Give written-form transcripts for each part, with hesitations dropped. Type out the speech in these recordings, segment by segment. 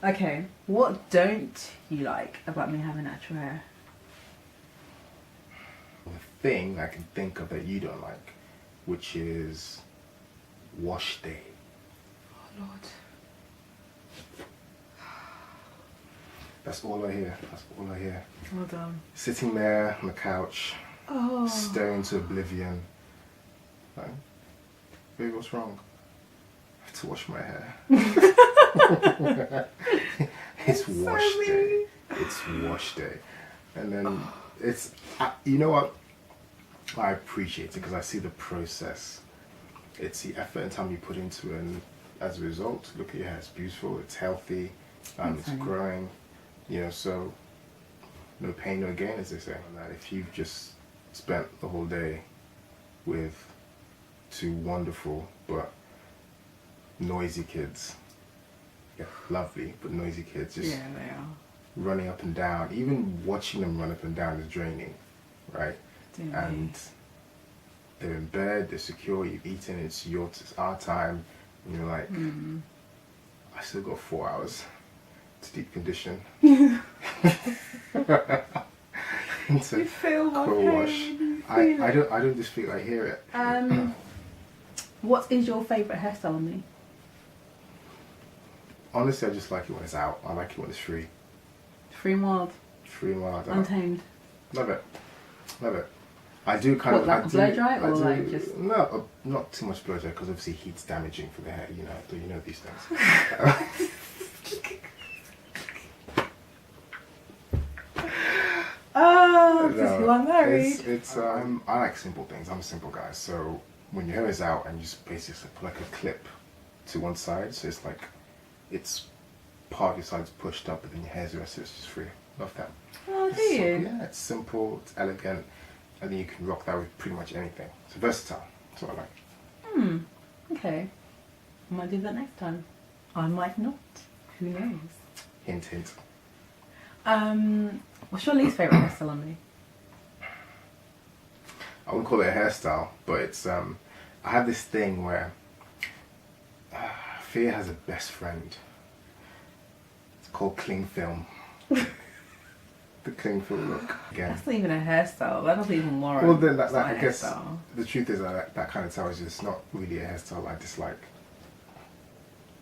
Okay, what don't you like about me having natural hair? The thing I can think of that you don't like, which is wash day. Oh Lord. That's all I hear. That's all I hear. Well done. Sitting there on the couch, Oh. staring into oblivion. Like, baby, what's wrong? I have to wash my hair. It's wash day. It's wash day. And then it's, you know what? I appreciate it because I see the process. It's the effort and time you put into it, and as a result, look at your hair. It's beautiful. It's healthy. It's growing. You know, so no pain, no gain, as they say. And that if you've just spent the whole day with two wonderful but noisy kids, yeah, lovely but noisy kids, just Yeah, they are. running up and down. Even watching them run up and down is draining, right? And they're in bed, they're secure, you've eaten, it's our time, and you're like, I still got 4 hours to deep condition. You feel my co-wash. pain. I don't just feel, I hear it. What is your favourite hairstyle on me? Honestly, I just like it when it's out. I like it when it's free. Free and wild. Free and wild. Untamed. Love it. Love it. I do kind What, of... like blow dry or like just... No, not too much blow dry because obviously heat's damaging for the hair, you know these things. Oh, this is who I'm married. I like simple things. I'm a simple guy. So when your hair is out and you just basically put like a clip to one side, so it's like it's part of your side's pushed up, but then your hair's the rest of it's just free. Love that. Oh, do you? Yeah, it's simple, it's elegant, and then you can rock that with pretty much anything. It's versatile. That's what I like. Okay. I might do that next time. I might not. Who knows? Hint, hint. What's your least favourite hairstyle on me? I wouldn't call it a hairstyle, but it's I have this thing where fear has a best friend. It's called cling film. The cling film look. Again. That's not even a hairstyle. That doesn't even warrant. Well, then that I guess the truth is that kind of tells you it's not really a hairstyle I dislike.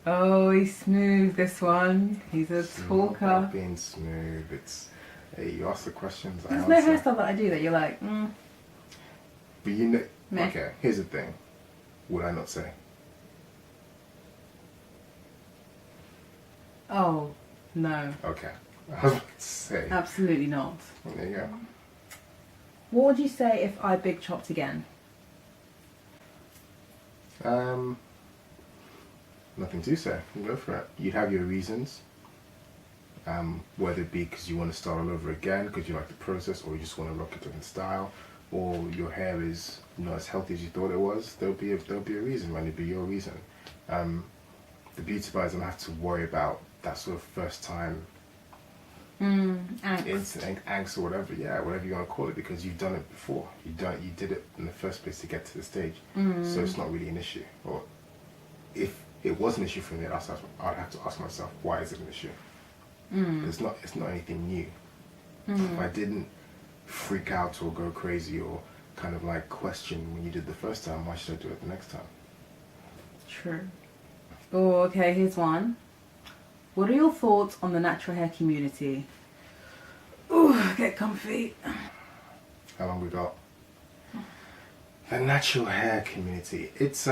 Oh, he's smooth, this one. He's a talker. Not being smooth. It's, hey, you ask the questions, I There's answer. no hairstyle that I do that you're like, But you know, meh. okay, here's the thing. Would I not say? Oh, no. Okay. I was about to say. Absolutely not. There you go. What would you say if I big chopped again? Nothing to say. Go for it. You'd have your reasons. Whether it be because you want to start all over again, because you like the process, or you just want to rock a different style, or your hair is not as healthy as you thought it was. There'll be a reason, man. It'll be your reason. The beauty about it is I don't have to worry about that sort of first time angst or whatever, whatever you want to call it, because you've done it before. You did it in the first place to get to the stage, so it's not really an issue. Or if it was an issue for me, I'd have to ask myself, why is it an issue? It's not anything new. If I didn't freak out or go crazy or kind of like question when you did the first time, why should I do it the next time? True. Oh, okay, here's one. What are your thoughts on the natural hair community? Ooh, get comfy. How long we got? The natural hair community. It's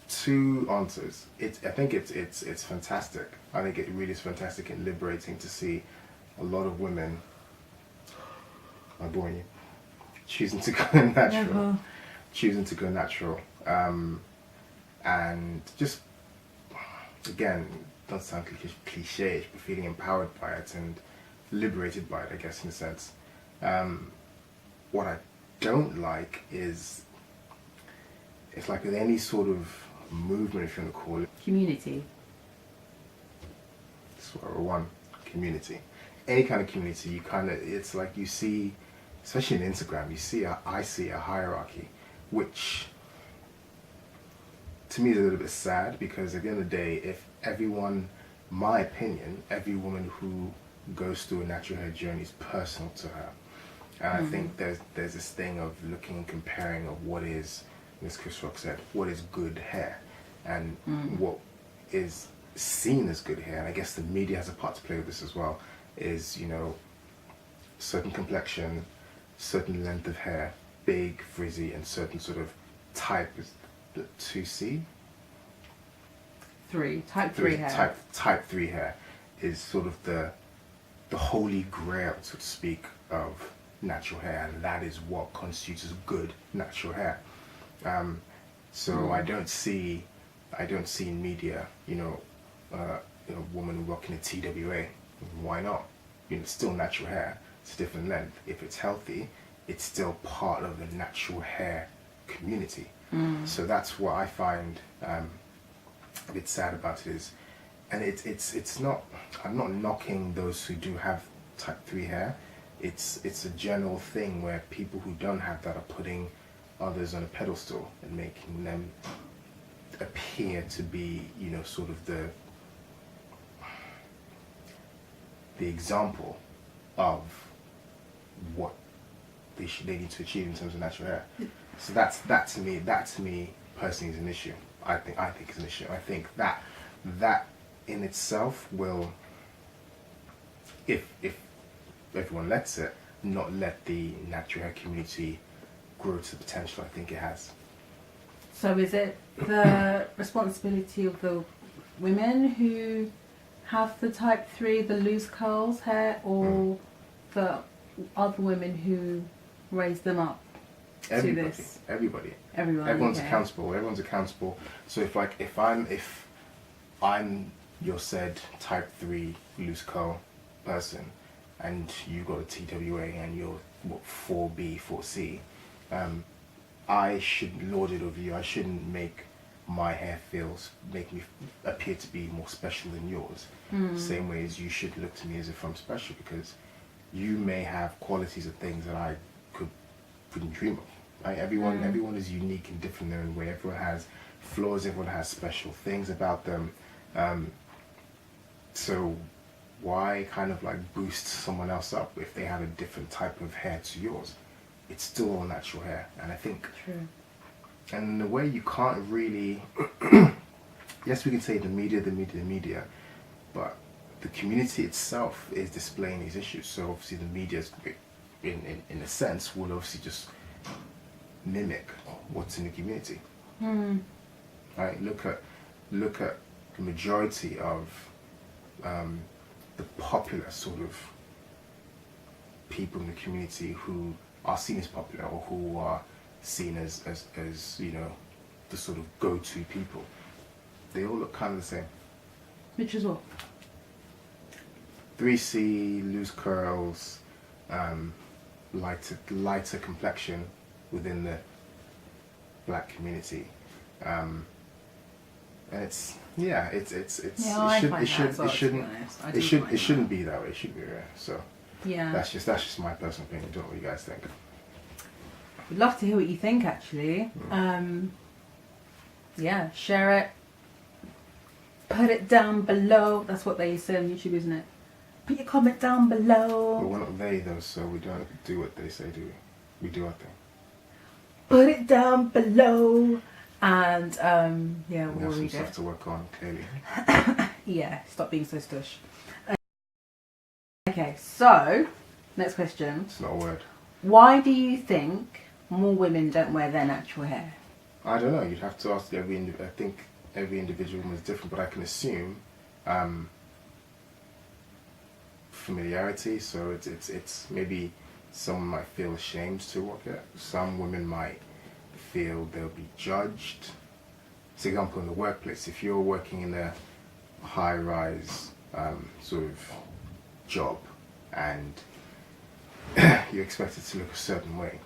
two answers. I think it's fantastic. I think it really is fantastic and liberating to see a lot of women, I'm boring you, choosing to go natural. Never. Choosing to go natural. And just, again, doesn't sound cliche, but feeling empowered by it and liberated by it, I guess, in a sense. What I don't like is, it's like with any sort of movement, if you want to call it. Community. That's what I want. Community. Any kind of community, it's like you see, especially in Instagram, I see a hierarchy, which to me is a little bit sad, because at the end of the day, if everyone, my opinion, every woman who goes through a natural hair journey is personal to her. And I think there's this thing of looking and comparing of what is, as Chris Rock said, what is good hair, and what is seen as good hair. And I guess the media has a part to play with this as well, is, you know, certain complexion, certain length of hair, big, frizzy, and certain sort of type, is the 2C? Type 3 hair. Type 3 hair is sort of the holy grail, so to speak, of natural hair, and that is what constitutes as good natural hair. So I don't see in media, you know, a woman rocking a TWA. Why not? You know, it's still natural hair. It's a different length. If it's healthy, it's still part of the natural hair community. So that's what I find a bit sad about it is, and it's not. I'm not knocking those who do have type 3 hair. It's a general thing where people who don't have that are putting others on a pedestal and making them appear to be, you know, sort of the example of what they need to achieve in terms of natural hair. So that to me personally is an issue. I think it's an issue. I think that in itself will, if everyone lets it, not let the natural hair community grow to the potential I think it has. So is it the responsibility of the women who have the type 3, the loose curls hair, or the other women who raise them up to this? Everybody. Everyone's accountable. So if I'm your said type 3 loose curl person, and you got a TWA and you're what, 4B, 4C, I should lord it over you. I shouldn't make my hair make me appear to be more special than yours. Same way as you should look to me as if I'm special, because you may have qualities of things that I couldn't dream of. Right? Everyone is unique and different in their own way. Everyone has flaws. Everyone has special things about them. So why kind of like boost someone else up if they have a different type of hair to yours? It's still all natural hair, and I think. True. And in a way, you can't really. Yes, we can say the media, but the community itself is displaying these issues. So obviously, the media, in a sense, will obviously just mimic what's in the community. Right? Look at the majority of the popular sort of people in the community who are seen as popular, or who are seen as you know, the sort of go-to people. They all look kind of the same. Which is what? 3C, loose curls, lighter complexion within the black community, and it shouldn't be that way. It should be rare. So yeah, that's just my personal opinion. Don't know what you guys think. We'd love to hear what you think, actually. Yeah, share it. Put it down below. That's what they say on YouTube, isn't it? Put your comment down below. But we're not they though, so we don't do what they say, do we? We do our thing. Put it down below. And yeah, we we'll have some read stuff it. to work on, clearly. Yeah, stop being so stush. Okay, so next question. It's not a word. Why do you think more women don't wear their natural hair? I don't know. You'd have to ask I think every individual woman is different, but I can assume familiarity. So it's maybe someone might feel ashamed to rock it. Some women might feel they'll be judged. For example, in the workplace, if you're working in a high-rise sort of job and you're expected to look a certain way,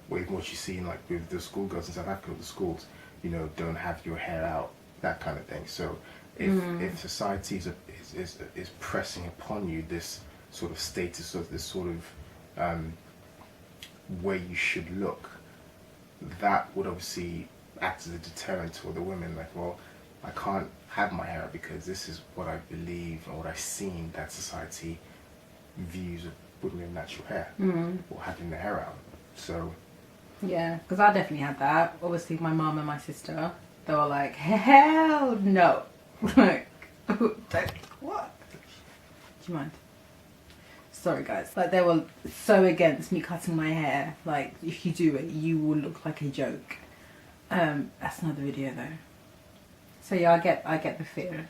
with what you see in, like, with the schoolgirls in South Africa, the schools, you know, don't have your hair out, that kind of thing. So if society is pressing upon you this sort of status, of this sort of way you should look, that would obviously act as a deterrent for the women. Like, well, I can't have my hair out because this is what I believe and what I've seen that society views of women with natural hair or having their hair out. So yeah, because I definitely had that. Obviously, my mum and my sister, they were like, hell no. Like, what? Do you mind? Sorry, guys. Like, they were so against me cutting my hair. Like, if you do it, you will look like a joke. That's another video, though. So yeah, I get the fear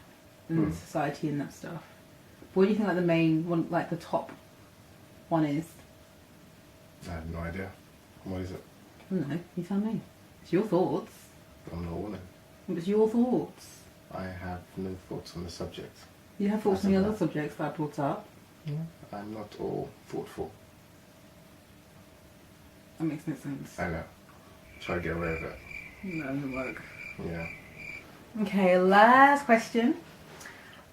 in society and that stuff. But what do you think, like, the main one, like the top one is? I have no idea. What is it? I don't know. You tell me. It's your thoughts. I'm not a woman. It's your thoughts. I have no thoughts on the subject. You have thoughts on the other subjects that I brought up. Yeah. I'm not all thoughtful. That makes no sense. I know. Try to get away with it. No, it doesn't work. Yeah. Okay, last question.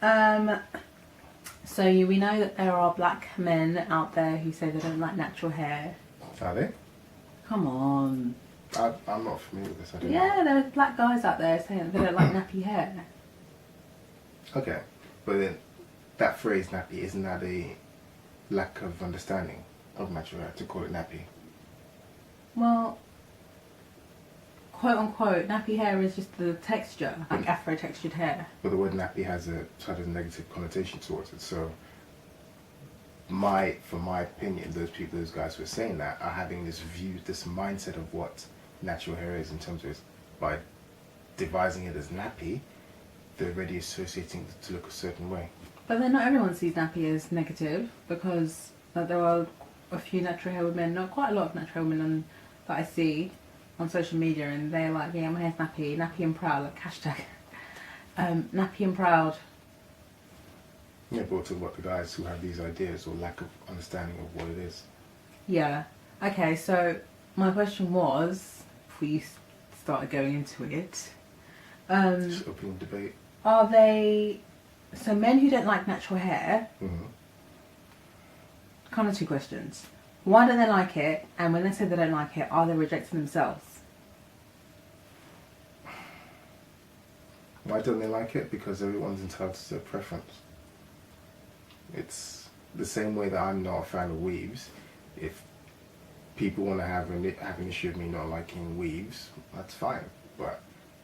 So we know that there are black men out there who say they don't like natural hair. Are they? Come on. I'm not familiar with this. I don't know. Yeah, there are black guys out there saying that they don't like nappy hair. Okay. But then that phrase nappy, isn't that a lack of understanding of natural hair to call it nappy? Well, quote unquote, nappy hair is just the texture, like afro textured hair. But the word nappy has a sort of negative connotation towards it. So, for my opinion, those guys who are saying that are having this view, this mindset of what natural hair is in terms of by devising it as nappy, they're already associating it to look a certain way. But then not everyone sees nappy as negative, because there are a few natural hair women, not quite a lot of natural women that I see on social media, and they're like, yeah, my hair's nappy and proud, like hashtag nappy and proud. Yeah, but we're talking about the guys who have these ideas or lack of understanding of what it is. Yeah. Okay, so my question was, before you started going into it, Just opening debate. are they, so men who don't like natural hair, kind of two questions. Why don't they like it? And when they say they don't like it, are they rejecting themselves? Why don't they like it? Because everyone's entitled to their preference. It's the same way that I'm not a fan of weaves. If people want to have an issue with me not liking weaves, that's fine. But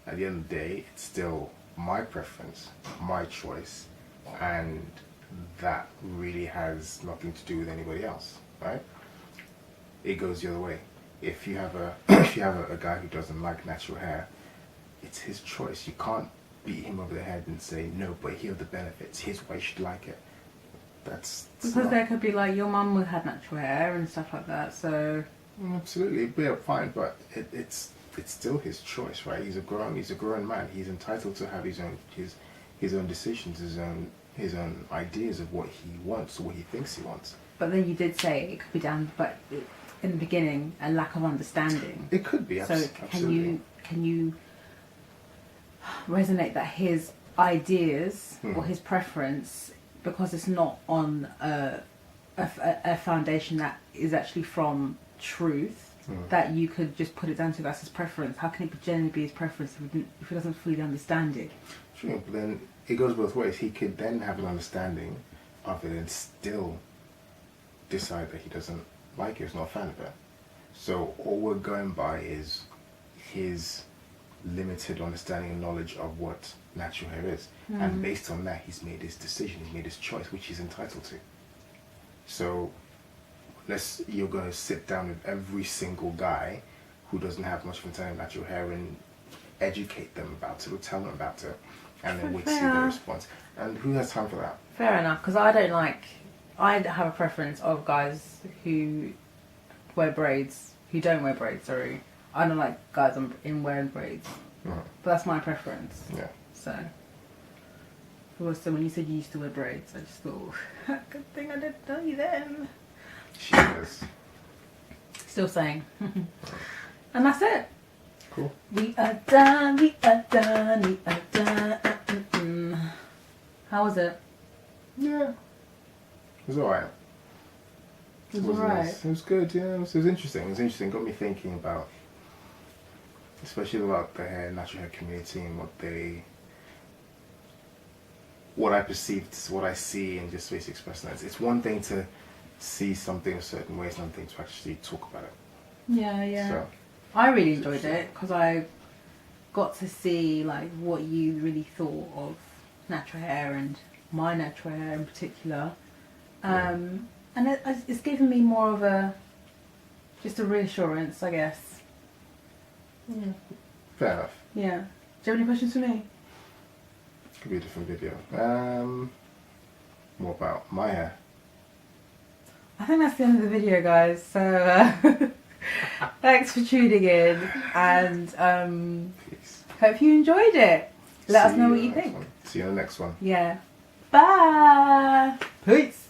at the end of the day, it's still my preference, my choice, and that really has nothing to do with anybody else, right? It goes the other way. If you have a guy who doesn't like natural hair, it's his choice. You can't beat him over the head and say, no, but here are the benefits. Here's why you should like it. That's because there could be like your mum had natural hair and stuff like that, so absolutely, yeah, fine, but it's still his choice, right? He's a grown man. He's entitled to have his own decisions, his own ideas of what he wants or what he thinks he wants. But then you did say it could be down, but in the beginning, a lack of understanding. It could be. So absolutely. can you resonate that his ideas or his preference, because it's not on a foundation that is actually from truth, that you could just put it down to that's his preference? How can it genuinely be his preference if he doesn't fully understand it? True, but then it goes both ways. He could then have an understanding of it and still decide that he doesn't like it, he's not a fan of it. So all we're going by is his limited understanding and knowledge of what natural hair is. And based on that, he's made his decision, he's made his choice, which he's entitled to. So unless you're going to sit down with every single guy who doesn't have much of an understanding of natural hair and educate them about it or tell them about it, and then wait to see their response. And who has time for that? Fair enough, because I have a preference of guys who wear braids, who don't wear braids, sorry. I don't like guys in wearing braids. But that's my preference. Yeah. So when you said you used to wear braids, I just thought, good thing I didn't tell you then. She is. Still saying. And that's it. Cool. We are done, we are done, we are done. How was it? Yeah. It was alright. It was alright. Nice. It was good, yeah. It was interesting. It was interesting. Got me thinking about especially about the natural hair community and what I perceived, what I see, and just basically expressing that. It's one thing to see something a certain way, it's another thing to actually talk about it. Yeah. So, I really enjoyed it because I got to see like what you really thought of natural hair and my natural hair in particular. And it's given me more of just a reassurance, I guess. Yeah. Fair enough. Yeah. Do you have any questions for me? Could be a different video. More about my hair. I think that's the end of the video, guys. So thanks for tuning in, and Peace. hope you enjoyed it. Let us know what you in the next think. one. See you in the next one. Yeah. Bye. Peace.